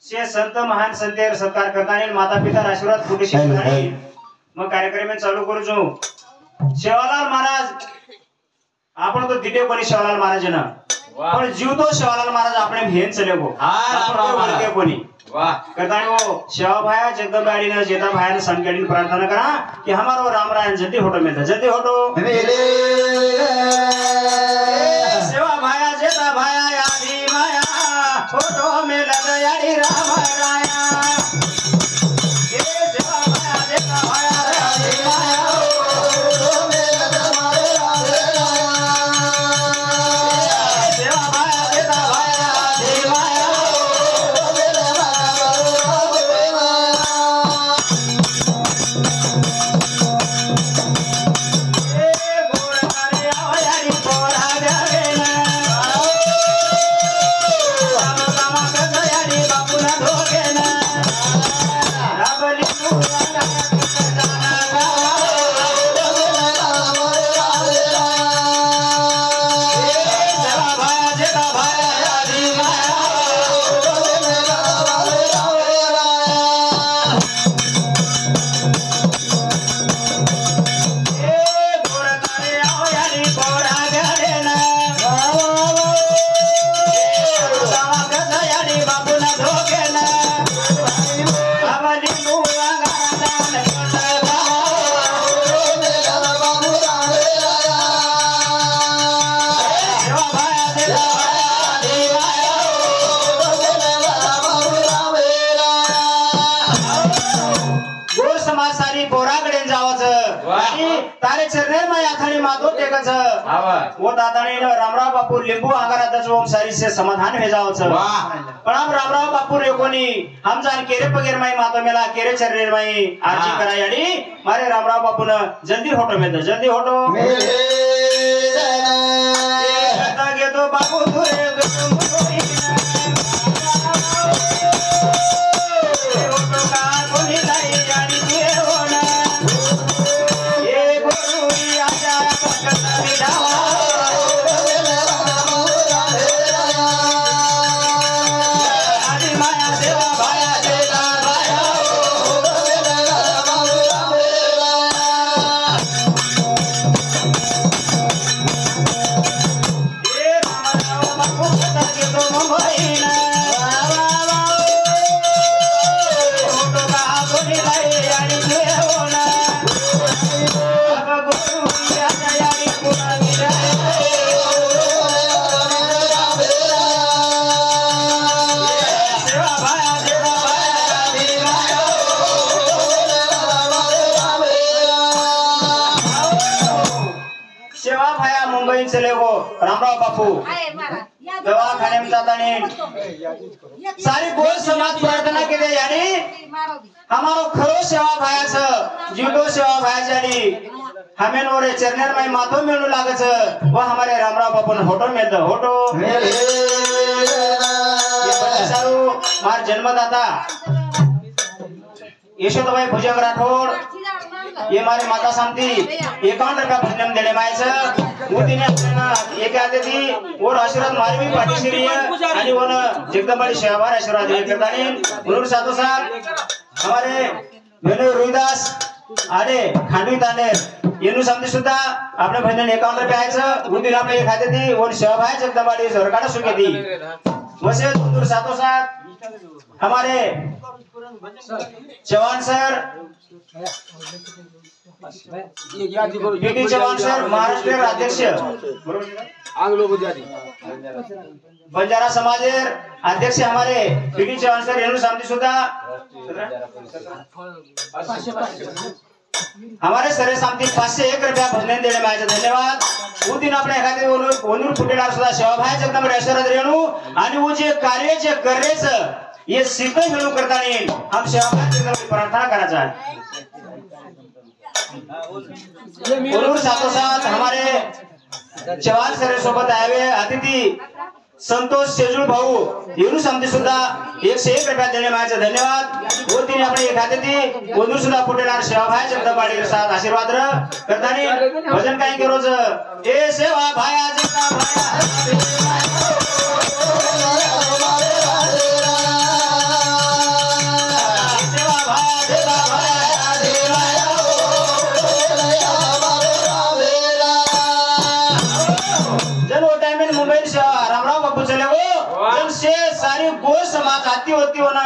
शे संत महान संतेर सत्कार करताना माता पिता आशीर्वाद कुठे शिकताना मग कार्यक्रम चालू करू जो शेवालाल महाराज आपण तो दिटे कोणी शेवालाल महाराज ना पण जीव तो शेवालाल महाराज आपण भेन चले गो हां कोणी वाह करताना वो शेवा भाया जगदंबाड़ी ने जेता भाया ने संकेलन प्रार्थना करा कि हमारो राम रायन जल्दी होटो में था जल्दी होटो शेवा भाया जेता भाया यादी माया फोटो में लग यारी राम राया ये सेवा माया देता माया यादी माया फोटो में लग मारे राम राया सेवा माया देता माया यादी माया फोटो में लग मारे ये गोर करे आओ यारी गोरा देना वो दादाने रामराव बापू लिंबू आगारात ओम सारी से समाधान में जाओ पण हम रामराव बापू रे कोनी हम जान केरे पगेर माई मातो मेला केरे चररे माई आरजी करा याडी मारे रामराव बापू न जल्दी होटो में जल्दी होटो गे तो बापू तुरे होटो का कोनी लाई याडी के होना ये गुरु आजा रामराव बापू दवाखाने में जाता नहीं सारी गोल समाज प्रार्थना केली यानी हमारो खरो सेवा भायाच जीवो सेवा भाया जानी हमें ओरे चरनेर माई माथो मेलू लागच वो हमारे रामराव बापू ने होटो में दो होटो ये बच्चे सारू मार जन्मदाता यशोदाबाई भुजंग राठौड़ ये हमारे माता शांति 51 रुपया भजन देने मायचं मोदीने एक आते थी और आशीर्वाद मारी भी पार्टी श्री है आणि वो न जगदंबाड़ी शेवार आशीर्वाद दिए करतानी उन्होंने साथों साथ हमारे वेणु रोहिदास आरे खांडवी ताने येनु समझे सुद्धा आपने भजन 51 रुपया आयचं मोदीने आपने एक आते थी और शेवार जगदंबाड़ी सरकार सुखे थी वैसे उन्होंने साथों साथ हमारे Chauhan sir PT Chauhan sir Maharashtra अध्यक्ष बंजारा समाजेर अध्यक्ष हमारे पीटी चौहान सर रेणु सामती सुद्धा हमारे सरे सामती 501 रुपया भजन देने में धन्यवाद वो दिन अपने एखादे ओनूर फुटेदार सुद्धा सेवा भाई जगदंब रेश्वरात रेणू आणि वो जे कार्य जे करेच ये सिद्ध हेळू करता येईल हम सेवा भाई जगदंब प्रार्थना करायचा आहे और साथों साथ हमारे चौहान सर सोबत आए हुए अतिथि संतोष सेजूळ भाऊ येरू समती सुद्धा 101 रुपया देने में धन्यवाद वो दिन अपने एक अतिथि ओनूर सुद्धा फुटेदार सेवा भाई जगदंबाड़ी के साथ आशीर्वाद करतानी भजन काही के रोज ए सेवा भाया जगदा भाया सारी गो समाज आती होती होना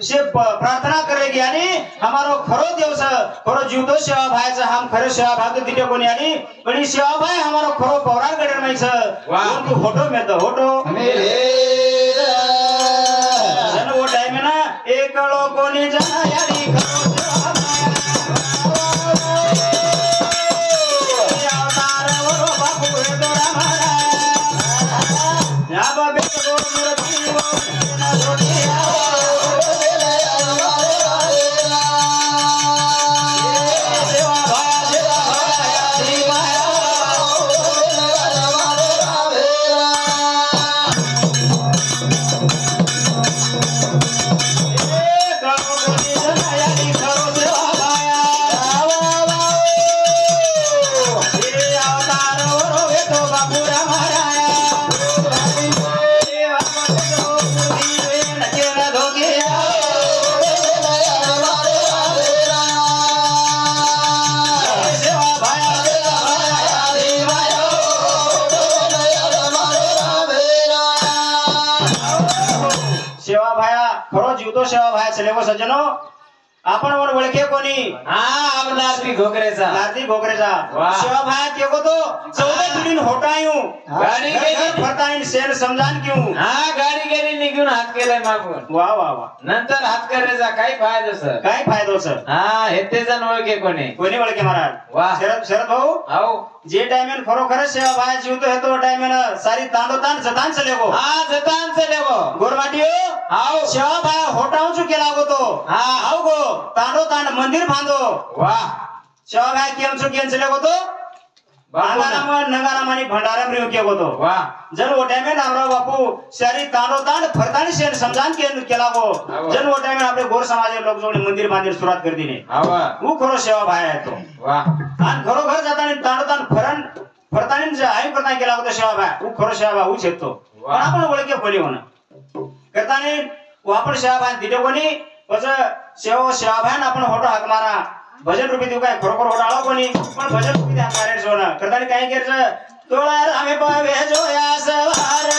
से प्रार्थना करेगी यानी हमारो खरो देवस खरो जीवतो सेवा भाईचा हम खरे सेवा भाग दिले कोणी आणि पण सेवा भाई हमारो खरो पौराण गडर माहिस तू फोटो मिळतो फोटो जन वो टाइम ना एकळो कोणी जना यारी खरो सेवा भाई अवतार वरो बापू हे दोरा मारा या बाबे को मूर्ति वो ना जोडिया सेवा भाई चले वो सज्जनो आपण वर ओळखे कोणी हा नारदी घोकरेचा सेवा भाई के को तो 14 दिन होटायू गाडी गेली फरताईन सेल समजान क्यों हा गाडी गेली निघून हात केलाय मागून वाह वाह वाह नंतर हात करायचा काय फायदा सर काय फायदा सर हा हेते जण ओळखे कोणी ओळखे महाराज वाह शरद भाऊ आओ जे टाइम खरोखर सेवा भाई जीवतो है तो टाइम सारी तांडोतान जतान चलेगो हा जतान चलेगो गोरवाटियो आओ सेवा भाई होटाऊ चु केला गो तो हा आओ गो तांडोतान मंदिर बांधो वाह सेवा भाई केम चु केन चलेगो तो बागाराम नगारामानी भंडारम रिव के गो तो वाह जन वो टाइम रामराव बापू सारी तांडोतान फरतानी सेन समजान केला गो जन वो टाइम आपले गोर समाज लोक जोडी मंदिर बांधीर सुरुवात कर दिने वो खरो सेवा भाई है तो वाह आणि खरोखर जातानी तांडोतान फरतानी जे आयु करता केला होता सेवा भाई वो खरो सेवा भाई छेतो पण आपण ओळखे कोणी होना करतानी वो आपण सेवा भाई दिले कोणी वच सेवा भाई आपण होटो हाक मारा भजन रूपी देऊ काय खरोखर होटो आलो कोणी पण भजन रूपी हाक मारे सोना करतानी काय केरच तोळा रामे पावे जो या सवार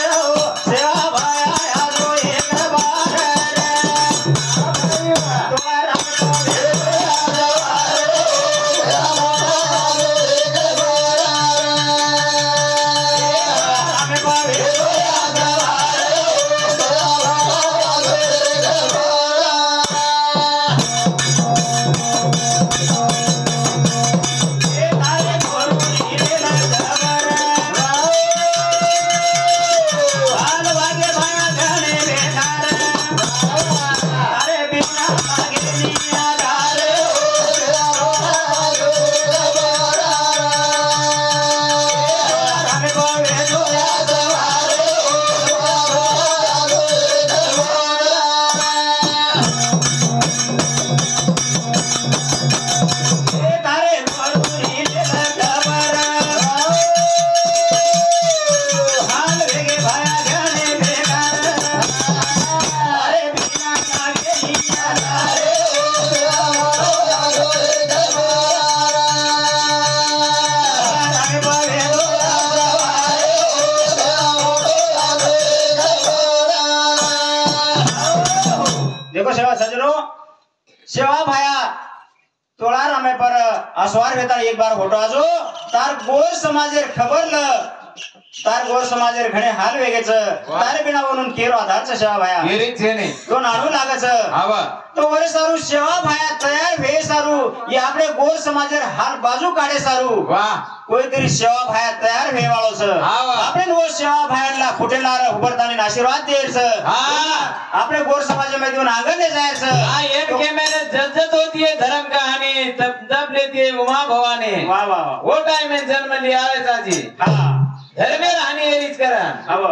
सेवा भाई आया जो एक बार तोळा रामे पावे सेवा भाया तोळा रामे पर असवार वेता एक बार फोटो आजो तार गोर समाजेर खबर ल तार गोर समाजेर घणे हाल वेगेच तारे बिना वरून केरो आधारच सेवा भाया गेरीच हे नाही तो नाडू लागच आवा तो वरे सारू सेवा भाया तयार भे सारू ये आपले गोर समाजेर हाल बाजू काढे सारू वाह कोई तरी सेवा भाया तयार भे वाळो छ आपण वो सेवा भायाला फुटेलार उबरतानी आशीर्वाद देर छ हां आपले गोर समाजामध्ये देऊन आगने जाय छ हां एक के मेरे जज्जत होती है धर्म कहानी तब लेती है उमा भवानी वाह वाह वो टाइम में जन्म लिया है साजी हां धर्मे रानी एरीच करा अब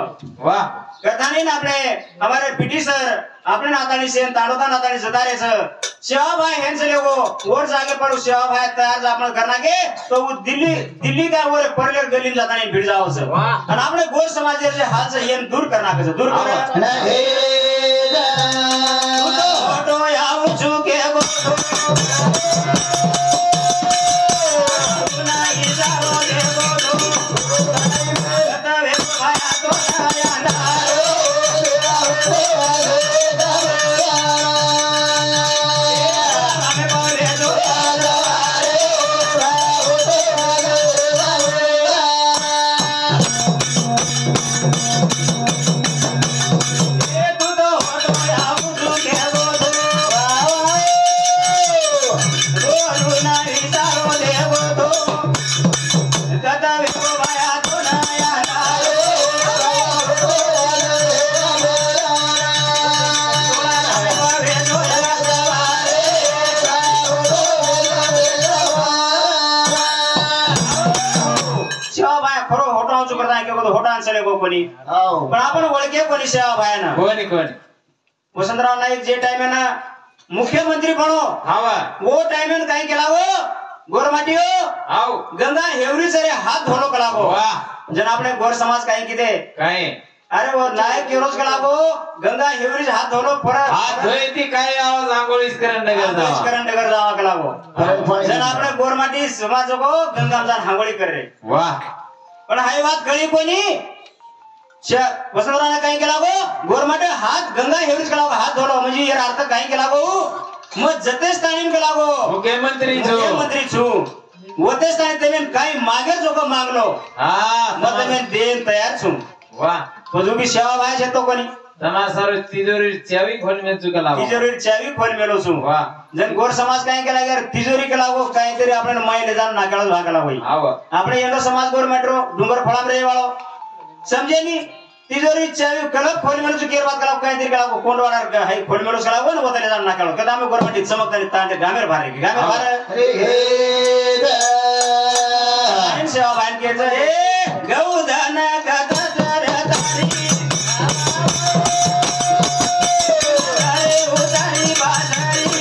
वाह कथानी ना अपने हमारे पीटी सर अपने नातानी सेन तांडोता नातानी जतारे छ सेवा भाई हेन चले वो और जागे पर सेवा भाई तयार आपण करना के तो वो दिल्ली का वो परलेर गली जातानी भिड़ जाओ छ और अपने गोर समाज जे हाल से हेन दूर करना के दूर कर हे फोटो आऊ चुके गो पण आपण ओळखे कोणी सेवा भायानं कोणी कोणी वसंतराव नाईक जे टाइम है ना मुख्यमंत्री बनो हवा वो टाइम में कहीं केला वो गोरमाटी हो आओ गंगा हेवरी सरे हाथ धोलो कला को वाह जन आपने गोर समाज कहीं किते काय अरे वो नायक के रोज कला को गंगा हेवरी हाथ धोलो फरक हात धोईती काय आवाज आंघोळीस करंड करता करंट कर जावा कला को जन आपने गोरमाटी समाज को गंगा जान हांगोळी कर रे वाह पण हाई बात कळी कोणी वसंतराव काही केला गो गोरमाटे हात गंगा हेवरीच केला हात धोलो म्हणजे यार अर्थ काही केला गो मग जतेच ताणीन केला गो मुख्यमंत्री छु वतेच ताणी तेने काही मागे जोक मागलो हा मग तेने देन तयार छु वाह तो जो भी सेवा भाई छे तो कोणी તમાર સારો तिजोरी चावी खोल में चुका लाવો तिजोरी चावी खोल मेलो छु वाह जन गोर समाज काही केला यार तिजोरी केला गो काहीतरी आपण मायले जाण नाकाळा भागला होई आव આપણે એનો સમાજ ગોર મેટ્રો ડુંગર ફળામ રહે વાળો समझे नी तिजोरी चावी कलप खोल मेलो केर बात कला काहीतरी कला कोण वाला हाय खोल मेलो कला वन बोतले जाण नाकाळो कदा आम्ही गोरमाटी चमकतानी तांडे गामेर भारे गामेर भारे अरे हे द सेवा भान के हे गौधन कदा जर तारी अरे उतारी बाजारी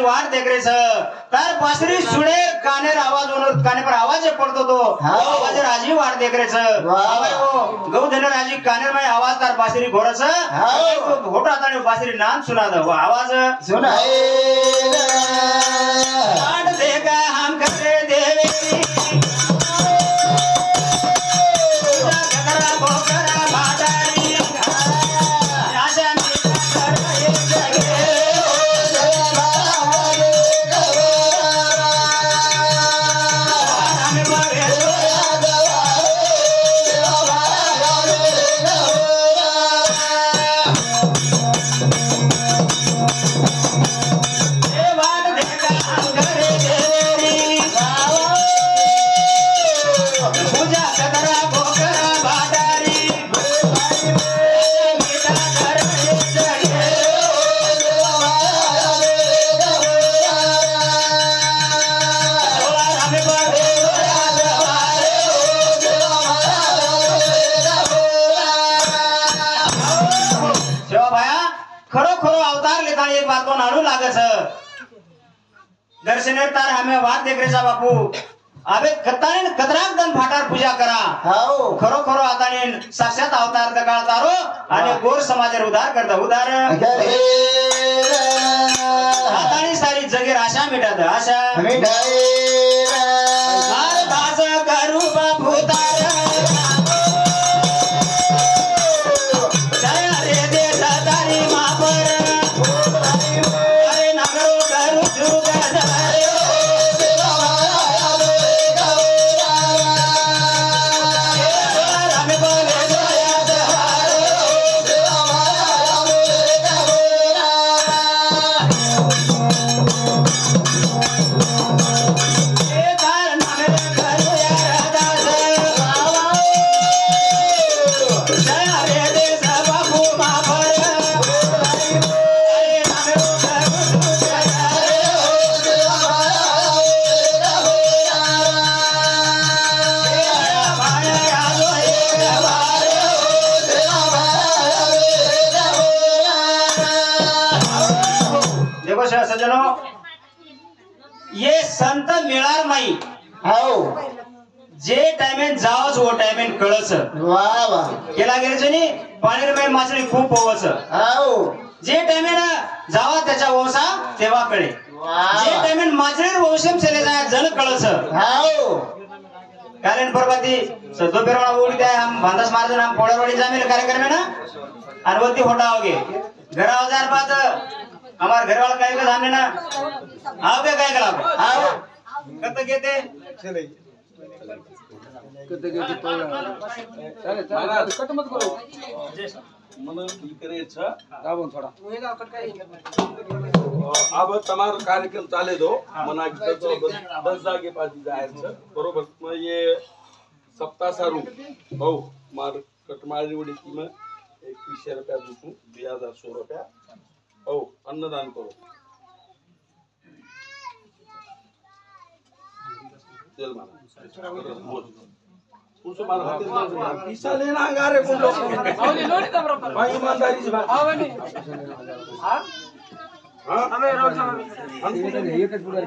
वाट देख रहे सर तार पासरी सुने काने आवाज होनो काने पर आवाज पड़तो तो आवाज राजी वाट देख रहे सर वो गौधन राजी काने में आवाज तार पासरी घोरस घोटा ताने पासरी नाम सुना दो आवाज सुनाए वाट देखा हम करे देवेरी गगरा भोकरा भाटारी आशा दर्शन तार हमें वाट देख रे बापू अबे कताने कतराक दन फाटार पूजा करा हाओ खरो खरो आताने साक्षात अवतार दगाळ तारो आणि गोर समाजर उद्धार करता उद्धार आताने सारी जगेर आशा मिटात आशा मिटाए हार दास करू बापू तार जय रे दे दारी मापर अरे नगरो करू जुगा सज्जनों, ये संत मिळार नाही हो जे टाइमेन जावच वो टाइमेन कळस वा वा केला गेले नाही पाणी रे मासळी खूप होवस हो जे टाइमेन जावा त्याच्या वंशा तेव्हा कळे जे टाइमेन मासळी वंशम चले जाय जण कळस हो कारण परवाती सदो पेरवाना बोली काय हम भांदास मारजन हम पोड़रवाड़ी जामेल कार्यक्रम है ना अनवती होटा होगे घर हजार बाद हमार घर वाला कहेगा सामने ना आओगे कहेगा आओ कत घेते कट मत करो मन करे छ दाबन थोड़ा अब तमारो कार्यक्रम चाले दो मना 10 जागे पासी जाय छ बरोबर मग ये सप्ताह सारू हो मार कटमाळी वडी की में 2100 रुपया दूसू 2016 रुपया हो अन्नदान करो तेल मारा उनसे मारा हाथ में पैसा लेना गारे कौन लोग आवली लोडी ता बरोबर भाई ईमानदारी से बात आवनी हां हां हमें रोज हम एकच पुढारी